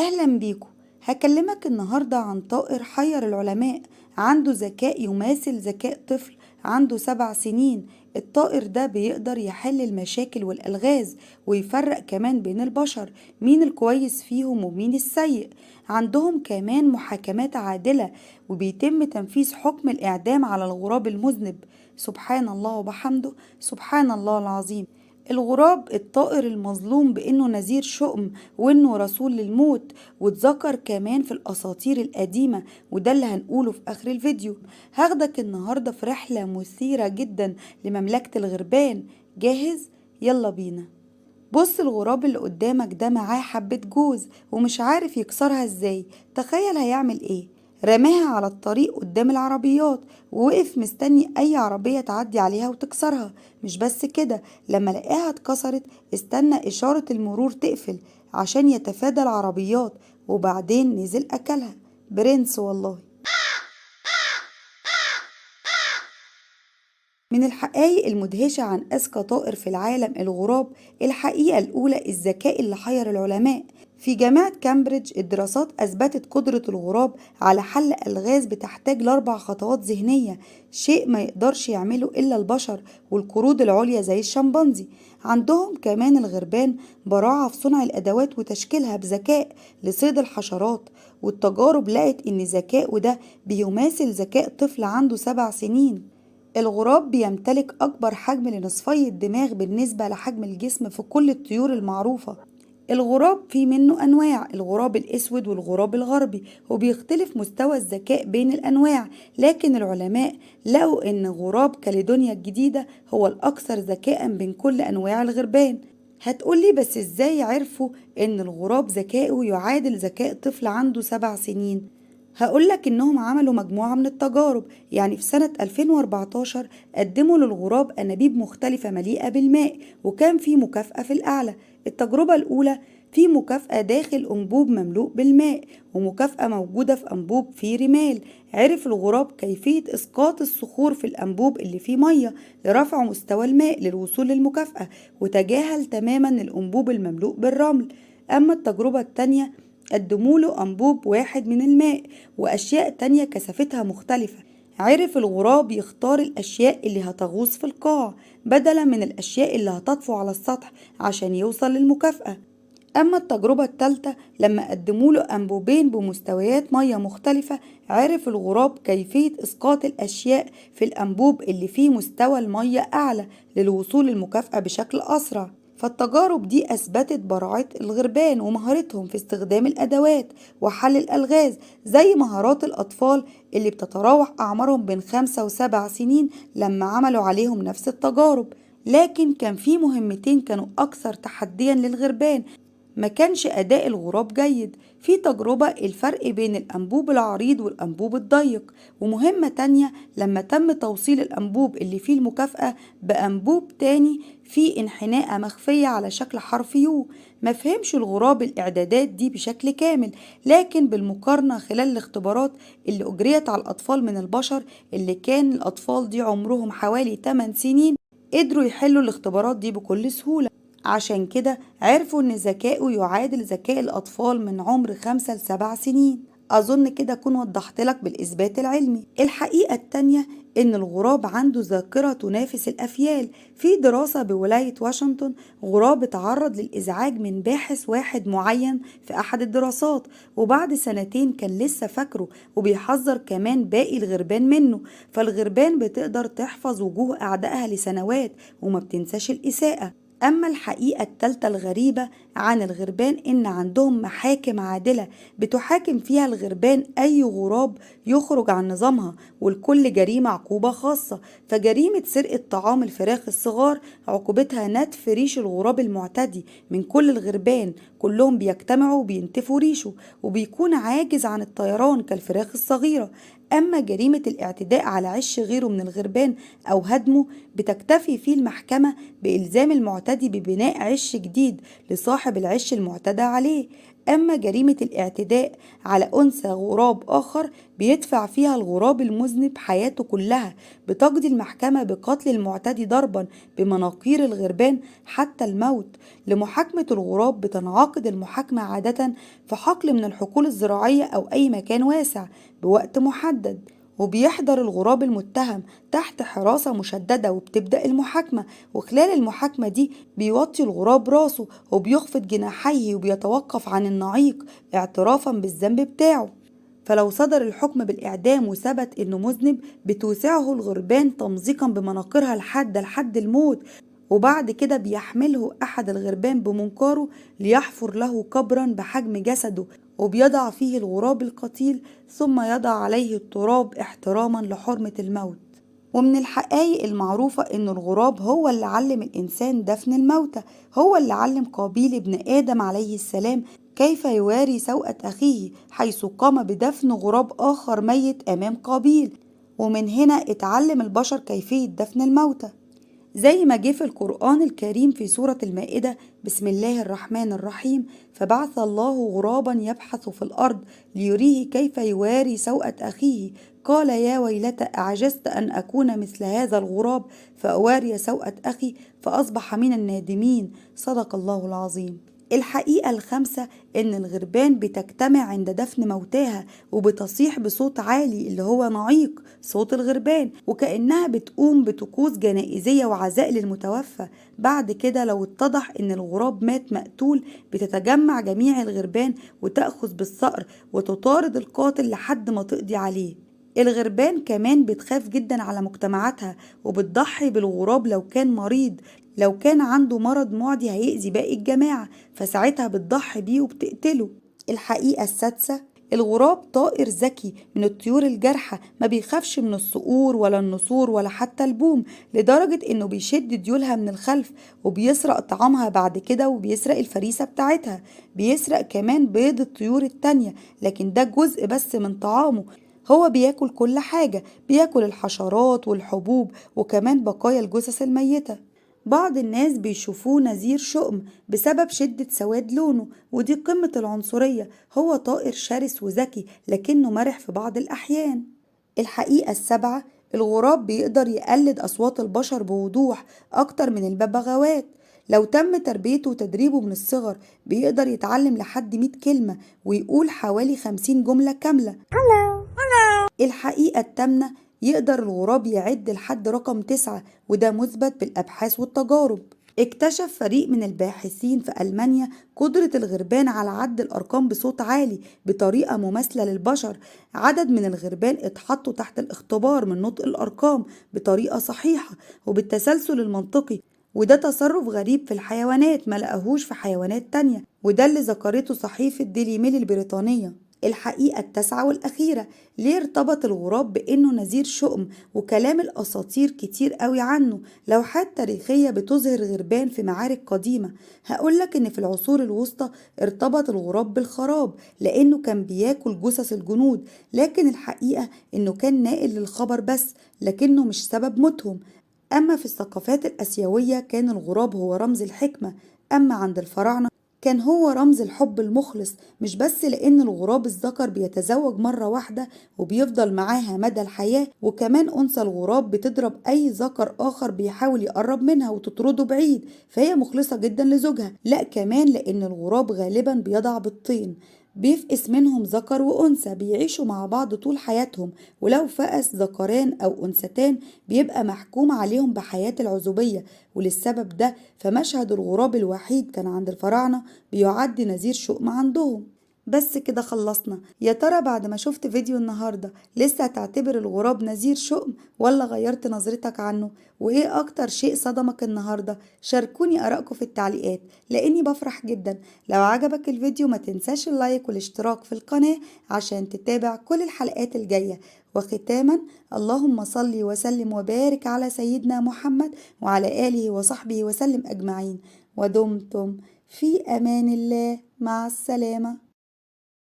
أهلا بيكم. هكلمك النهاردة عن طائر حير العلماء، عنده ذكاء يماثل ذكاء طفل عنده 7 سنين. الطائر ده بيقدر يحل المشاكل والألغاز ويفرق كمان بين البشر، مين الكويس فيهم ومين السيء. عندهم كمان محاكمات عادلة، وبيتم تنفيذ حكم الإعدام على الغراب المذنب. سبحان الله وبحمده، سبحان الله العظيم. الغراب الطائر المظلوم بأنه نذير شؤم وأنه رسول للموت، واتذكر كمان في الأساطير القديمة، وده اللي هنقوله في آخر الفيديو. هاخدك النهاردة في رحلة مثيرة جدا لمملكة الغربان. جاهز؟ يلا بينا. بص، الغراب اللي قدامك ده معاه حبة جوز ومش عارف يكسرها ازاي. تخيل هيعمل ايه؟ رماها على الطريق قدام العربيات، ووقف مستني اي عربية تعدي عليها وتكسرها. مش بس كده، لما لقاها اتكسرت استنى اشارة المرور تقفل عشان يتفادى العربيات، وبعدين نزل اكلها. برنس والله. من الحقائق المدهشة عن أذكى طائر في العالم الغراب، الحقيقة الأولى الذكاء اللي حير العلماء. في جامعة كامبريدج الدراسات أثبتت قدرة الغراب على حل ألغاز بتحتاج ل4 خطوات ذهنية، شيء ما يقدرش يعمله إلا البشر والقرود العليا زي الشمبانزي. عندهم كمان الغربان براعة في صنع الأدوات وتشكيلها بذكاء لصيد الحشرات، والتجارب لقت إن ذكائه ده بيماثل ذكاء طفل عنده 7 سنين. الغراب بيمتلك أكبر حجم لنصفي الدماغ بالنسبة لحجم الجسم في كل الطيور المعروفة. الغراب في منه أنواع، الغراب الأسود والغراب الغربي، وبيختلف مستوى الذكاء بين الأنواع، لكن العلماء لقوا إن غراب كاليدونيا الجديدة هو الأكثر ذكاء بين كل أنواع الغربان. هتقولي بس إزاي عرفوا إن الغراب ذكائه يعادل ذكاء طفل عنده 7 سنين؟ هقولك إنهم عملوا مجموعة من التجارب. يعني في سنة 2014 قدموا للغراب أنابيب مختلفة مليئة بالماء، وكان في مكافأة في الأعلى. التجربة الأولى في مكافأة داخل أنبوب مملوء بالماء، ومكافأة موجودة في أنبوب فيه رمال. عرف الغراب كيفية إسقاط الصخور في الأنبوب اللي فيه مية لرفع مستوى الماء للوصول للمكافأة، وتجاهل تماما الأنبوب المملوء بالرمل. أما التجربة التانية قدموله أنبوب واحد من الماء وأشياء تانية كثافتها مختلفة. عرف الغراب يختار الأشياء اللي هتغوص في القاع بدلا من الأشياء اللي هتطفو على السطح عشان يوصل للمكافأة. أما التجربة التالتة لما قدموله أنبوبين بمستويات مية مختلفة، عرف الغراب كيفية إسقاط الأشياء في الأنبوب اللي فيه مستوى المية أعلى للوصول للمكافأة بشكل أسرع. فالتجارب دي أثبتت براعة الغربان ومهارتهم في استخدام الأدوات وحل الألغاز، زي مهارات الأطفال اللي بتتراوح أعمارهم بين 5 و7 سنين لما عملوا عليهم نفس التجارب. لكن كان في مهمتين كانوا أكثر تحديا للغربان، ما كانش أداء الغراب جيد. في تجربة الفرق بين الأنبوب العريض والأنبوب الضيق، ومهمة تانية لما تم توصيل الأنبوب اللي فيه المكافأة بأنبوب تاني فيه انحناءة مخفية على شكل حرف يو. ما فهمش الغراب الإعدادات دي بشكل كامل، لكن بالمقارنة خلال الاختبارات اللي أجريت على الأطفال من البشر، اللي كان الأطفال دي عمرهم حوالي 8 سنين، قدروا يحلوا الاختبارات دي بكل سهولة. عشان كده عرفوا إن ذكائه يعادل ذكاء الأطفال من عمر 5 ل7 سنين. أظن كده أكون وضحت لك بالإثبات العلمي. الحقيقة التانية إن الغراب عنده ذاكرة تنافس الأفيال. في دراسة بولاية واشنطن، غراب اتعرض للإزعاج من باحث واحد معين في أحد الدراسات، وبعد سنتين كان لسه فاكره وبيحذر كمان باقي الغربان منه. فالغربان بتقدر تحفظ وجوه أعدائها لسنوات وما بتنساش الإساءة. أما الحقيقة التالتة الغريبة عن الغربان إن عندهم محاكم عادلة بتحاكم فيها الغربان أي غراب يخرج عن نظامها، ولكل جريمة عقوبة خاصة. فجريمة سرقة طعام الفراخ الصغار عقوبتها نتف ريش الغراب المعتدي من كل الغربان، كلهم بيجتمعوا وبينتفوا ريشه، وبيكون عاجز عن الطيران كالفراخ الصغيرة. أما جريمة الاعتداء على عش غيره من الغربان أو هدمه، بتكتفي فيه المحكمة بإلزام المعتدي ببناء عش جديد لصاحب العش المعتدى عليه. أما جريمة الاعتداء على أنثى غراب آخر بيدفع فيها الغراب المذنب حياته كلها، بتقضي المحكمة بقتل المعتدي ضربا بمناقير الغربان حتى الموت. لمحاكمة الغراب بتنعقد المحاكمة عادة في حقل من الحقول الزراعية أو أي مكان واسع بوقت محدد، وبيحضر الغراب المتهم تحت حراسة مشددة، وبتبدأ المحاكمة. وخلال المحاكمة دي بيوطي الغراب راسه وبيخفض جناحيه وبيتوقف عن النعيق اعترافا بالذنب بتاعه. فلو صدر الحكم بالإعدام وثبت إنه مذنب بتوسعه الغربان تمزيقا بمناقيرها لحد الموت، وبعد كده بيحمله أحد الغربان بمنقاره ليحفر له قبرا بحجم جسده، وبيضع فيه الغراب القتيل ثم يضع عليه التراب احتراما لحرمة الموت. ومن الحقائق المعروفة إن الغراب هو اللي علم الإنسان دفن الموتى، هو اللي علم قابيل ابن آدم عليه السلام كيف يواري سوءة أخيه حيث قام بدفن غراب آخر ميت أمام قابيل، ومن هنا اتعلم البشر كيفية دفن الموتى. زي ما جه في القرآن الكريم في سورة المائدة: بسم الله الرحمن الرحيم، فبعث الله غرابا يبحث في الأرض ليريه كيف يواري سوءة أخيه قال يا ويلتى أعجزت أن أكون مثل هذا الغراب فأواري سوءة أخي فأصبح من النادمين. صدق الله العظيم. الحقيقة الخامسة إن الغربان بتجتمع عند دفن موتاها وبتصيح بصوت عالي اللي هو نعيق صوت الغربان، وكأنها بتقوم بطقوس جنائزية وعزاء للمتوفى. بعد كده لو اتضح إن الغراب مات مقتول بتتجمع جميع الغربان وتأخذ بالصقر وتطارد القاتل لحد ما تقضي عليه. الغربان كمان بتخاف جدا على مجتمعاتها وبتضحي بالغراب لو كان مريض، لو كان عنده مرض معدي هيأذي باقي الجماعة فساعتها بتضحي بيه وبتقتله. الحقيقة السادسة: الغراب طائر ذكي من الطيور الجارحة، ما بيخافش من الصقور ولا النسور ولا حتى البوم، لدرجة انه بيشد ديولها من الخلف وبيسرق طعامها بعد كده وبيسرق الفريسة بتاعتها. بيسرق كمان بيض الطيور التانية، لكن ده جزء بس من طعامه. هو بياكل كل حاجة، بياكل الحشرات والحبوب وكمان بقايا الجثث الميتة. بعض الناس بيشوفوه نذير شؤم بسبب شدة سواد لونه، ودي قمة العنصرية. هو طائر شرس وذكي لكنه مرح في بعض الأحيان. الحقيقة السابعة: الغراب بيقدر يقلد أصوات البشر بوضوح أكتر من الببغاوات. لو تم تربيته وتدريبه من الصغر بيقدر يتعلم لحد 100 كلمة ويقول حوالي 50 جملة كاملة. الحقيقة التامنة: يقدر الغراب يعد لحد رقم 9، وده مثبت بالأبحاث والتجارب. اكتشف فريق من الباحثين في ألمانيا قدرة الغربان على عد الأرقام بصوت عالي بطريقة مماثلة للبشر. عدد من الغربان اتحطوا تحت الاختبار من نطق الأرقام بطريقة صحيحة وبالتسلسل المنطقي، وده تصرف غريب في الحيوانات ما لقاهوش في حيوانات تانية، وده اللي ذكرته صحيفة ديلي ميل البريطانية. الحقيقة التاسعة والأخيرة: ليه ارتبط الغراب بأنه نذير شؤم وكلام الأساطير كتير قوي عنه؟ لوحات تاريخية بتظهر غربان في معارك قديمة. هقولك إن في العصور الوسطى ارتبط الغراب بالخراب لأنه كان بياكل جثث الجنود، لكن الحقيقة إنه كان ناقل للخبر بس لكنه مش سبب موتهم. أما في الثقافات الآسيوية كان الغراب هو رمز الحكمة، أما عند الفراعنة كان هو رمز الحب المخلص، مش بس لأن الغراب الذكر بيتزوج مرة واحدة وبيفضل معاها مدى الحياة، وكمان أنثى الغراب بتضرب أي ذكر آخر بيحاول يقرب منها وتطرده بعيد، فهي مخلصة جدا لزوجها. لا، كمان لأن الغراب غالبا بيضع بيضتين بيفقس منهم ذكر وأنثى بيعيشوا مع بعض طول حياتهم، ولو فقس ذكران أو أنثتان بيبقى محكوم عليهم بحياة العزوبية. وللسبب ده فمشهد الغراب الوحيد كان عند الفراعنة بيعد نذير شؤم عندهم. بس كده خلصنا. يا ترى بعد ما شفت فيديو النهاردة لسه هتعتبر الغراب نذير شؤم ولا غيرت نظرتك عنه؟ وايه اكتر شيء صدمك النهاردة؟ شاركوني ارائكم في التعليقات لاني بفرح جدا. لو عجبك الفيديو ما تنساش اللايك والاشتراك في القناة عشان تتابع كل الحلقات الجاية. وختاما، اللهم صل وسلم وبارك على سيدنا محمد وعلى آله وصحبه وسلم أجمعين، ودمتم في أمان الله. مع السلامة.